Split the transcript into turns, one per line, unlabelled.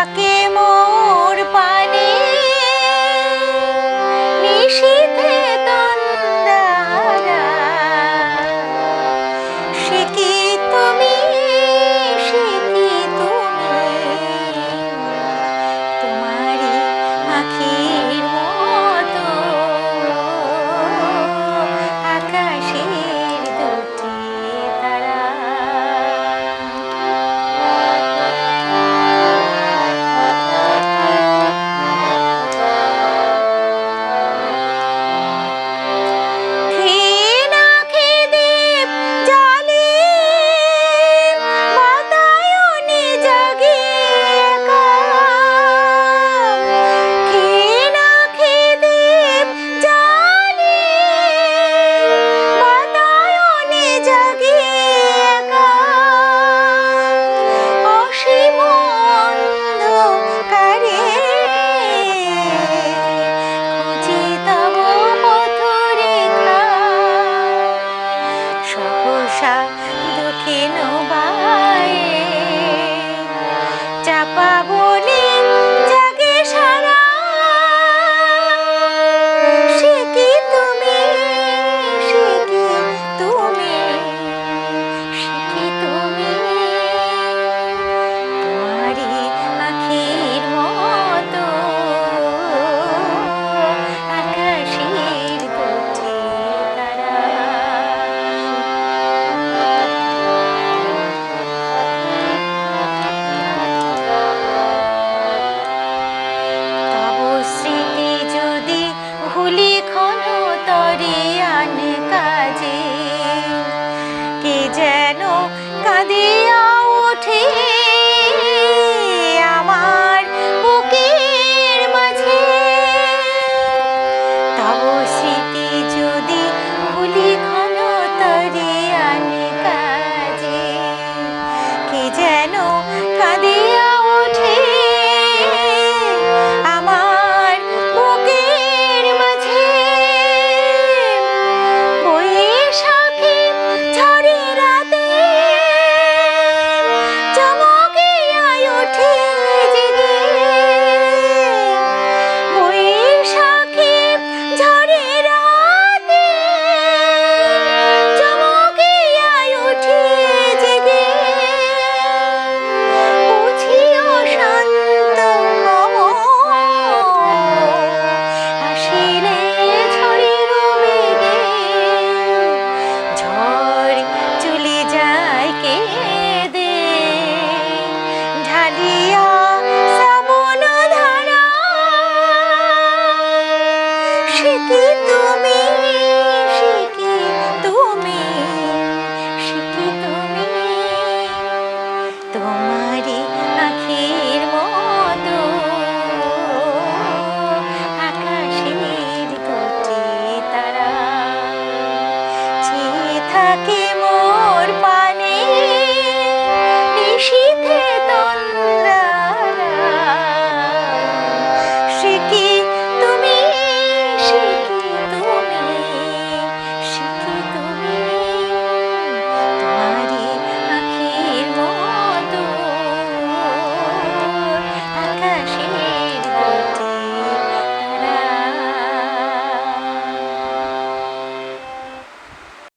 ডাকে মোর পানে নিশীথে তন্দ্রাহারা। সে কি তুমি, সে কি তুমি, তোমারই আখির মতো আকাশের দুটি তারা। দক্ষিণ বায়ে চাপা বনে জাগে সারা। সে কি তুমি, সে কি তুমি, সে কি তুমি, তোমারই আখির মতো আকাশের দুটি তারা। স্মৃতি যদি ভুলি ক্ষণতরে আনে কাজে, কে যেন কাঁদিয়া ওঠে আমার বুকের মাঝে। তব স্মৃতি যদি ভুলি ক্ষণতরে আনে কাজে, কে যেন কাঁদিয়া ওঠে আমার বুকের মাঝে। বৈশাখী ঝড়ের রাতে চমকিয়া ওঠে জেগে। বৈশাখী ঝড়ের রাতে চমকিয়া ওঠে জেগে। বুঝিও শান্ত মম আসিলে ঝড়ের বেগে। ঝড় চলে যায় কেঁদে ঢালিয়া